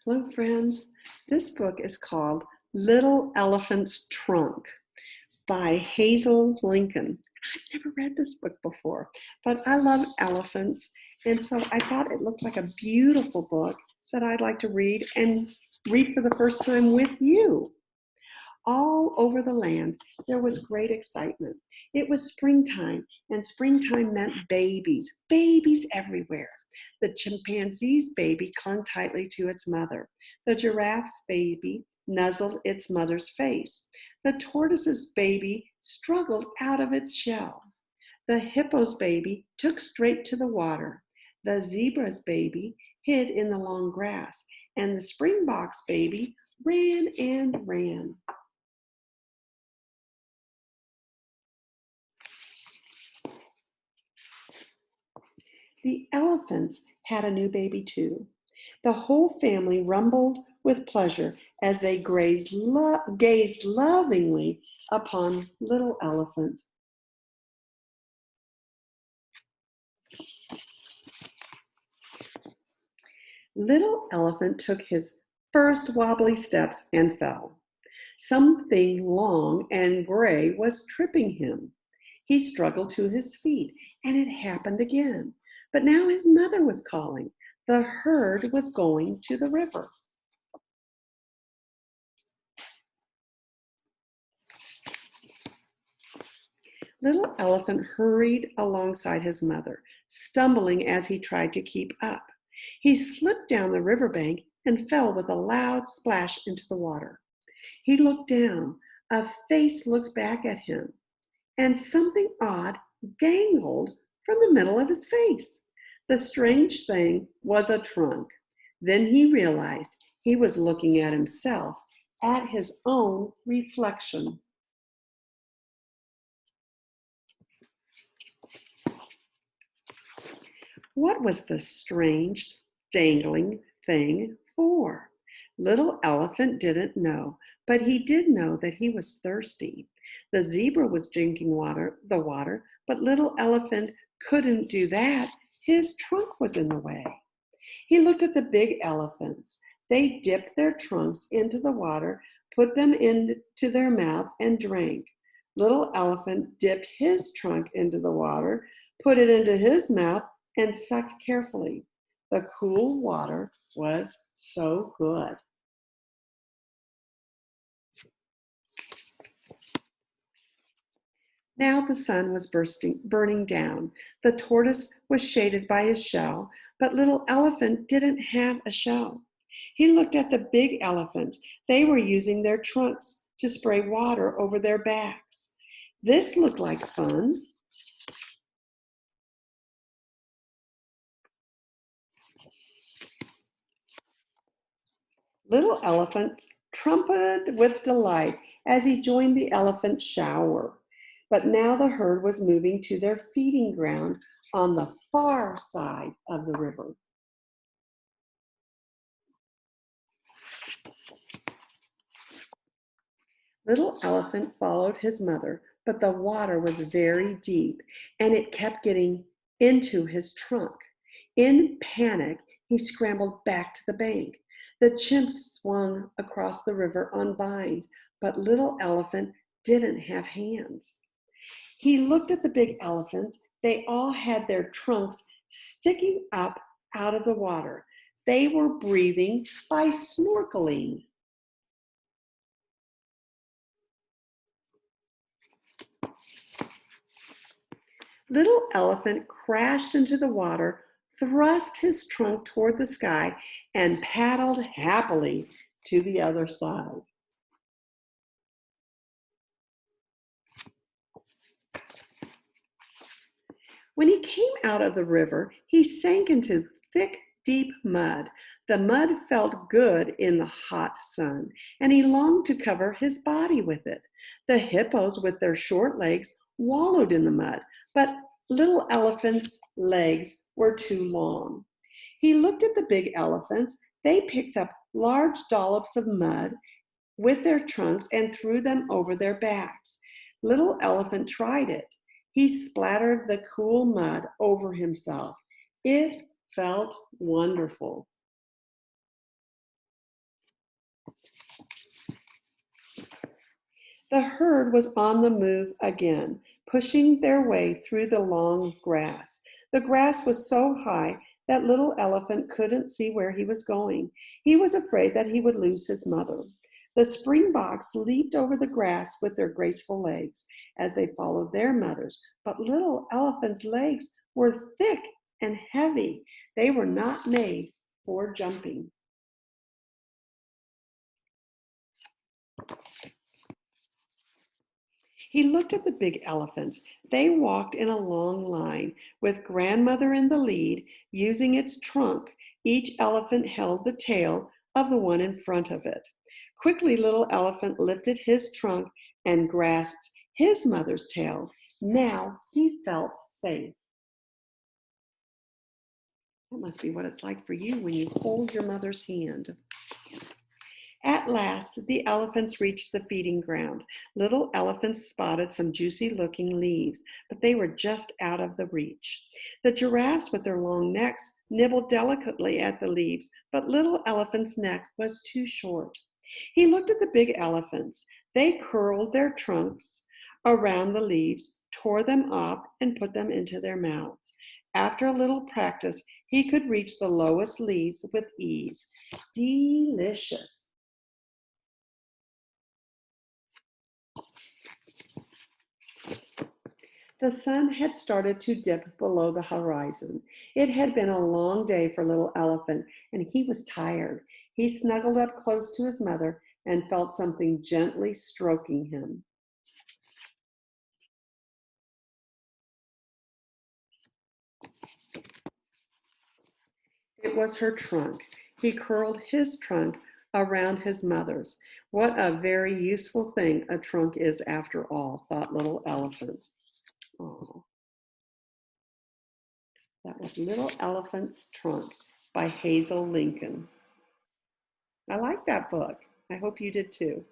Hello, friends. This book is called Little Elephant's Trunk by Hazel Lincoln. I've never read this book before, but I love elephants, and so I thought it looked like a beautiful book that I'd like to read and read for the first time with you. All over the land, there was great excitement. It was springtime, and springtime meant babies, babies everywhere. The chimpanzee's baby clung tightly to its mother. The giraffe's baby nuzzled its mother's face. The tortoise's baby struggled out of its shell. The hippo's baby took straight to the water. The zebra's baby hid in the long grass, and the springbok's baby ran and ran. The elephants had a new baby too. The whole family rumbled with pleasure as they gazed lovingly upon little elephant. Little elephant took his first wobbly steps and fell. Something long and gray was tripping him. He struggled to his feet, and it happened again. But now his mother was calling. The herd was going to the river. Little elephant hurried alongside his mother, stumbling as he tried to keep up. He slipped down the riverbank and fell with a loud splash into the water. He looked down. A face looked back at him, and something odd dangled from the middle of his face. The strange thing was a trunk. Then he realized he was looking at himself, at his own reflection. What was the strange, dangling thing for? Little elephant didn't know, but he did know that he was thirsty. The zebra was drinking the water, but little elephant couldn't do that. His trunk was in the way. He looked at the big elephants. They dipped their trunks into the water, put them into their mouth, and drank. Little elephant dipped his trunk into the water, put it into his mouth, and sucked carefully. The cool water was so good. Now the sun was burning down. The tortoise was shaded by his shell, but little elephant didn't have a shell. He looked at the big elephants. They were using their trunks to spray water over their backs. This looked like fun. Little elephant trumpeted with delight as he joined the elephant shower. But now the herd was moving to their feeding ground on the far side of the river. Little elephant followed his mother, but the water was very deep and it kept getting into his trunk. In panic, he scrambled back to the bank. The chimps swung across the river on vines, but little elephant didn't have hands. He looked at the big elephants. They all had their trunks sticking up out of the water. They were breathing by snorkeling. Little elephant crashed into the water, thrust his trunk toward the sky, and paddled happily to the other side. When he came out of the river, he sank into thick, deep mud. The mud felt good in the hot sun, and he longed to cover his body with it. The hippos, with their short legs, wallowed in the mud, but little elephant's legs were too long. He looked at the big elephants. They picked up large dollops of mud with their trunks and threw them over their backs. Little elephant tried it. He splattered the cool mud over himself. It felt wonderful. The herd was on the move again, pushing their way through the long grass. The grass was so high that little elephant couldn't see where he was going. He was afraid that he would lose his mother. The springboks leaped over the grass with their graceful legs as they followed their mothers, but little elephant's legs were thick and heavy. They were not made for jumping. He looked at the big elephants. They walked in a long line, with grandmother in the lead, using its trunk. Each elephant held the tail of the one in front of it. Quickly, little elephant lifted his trunk and grasped his mother's tail. Now he felt safe. That must be what it's like for you when you hold your mother's hand. At last, the elephants reached the feeding ground. Little elephants spotted some juicy looking leaves, but they were just out of the reach. The giraffes, with their long necks, nibbled delicately at the leaves, but little elephant's neck was too short. He looked at the big elephants. They curled their trunks around the leaves, tore them up, and put them into their mouths. After a little practice, he could reach the lowest leaves with ease. Delicious. The sun had started to dip below the horizon. It had been a long day for little elephant, and he was tired. He snuggled up close to his mother and felt something gently stroking him. It was her trunk. He curled his trunk around his mother's. What a very useful thing a trunk is after all, thought little elephant. Oh, that was Little Elephant's Trunk by Hazel Lincoln. I like that book. I hope you did too.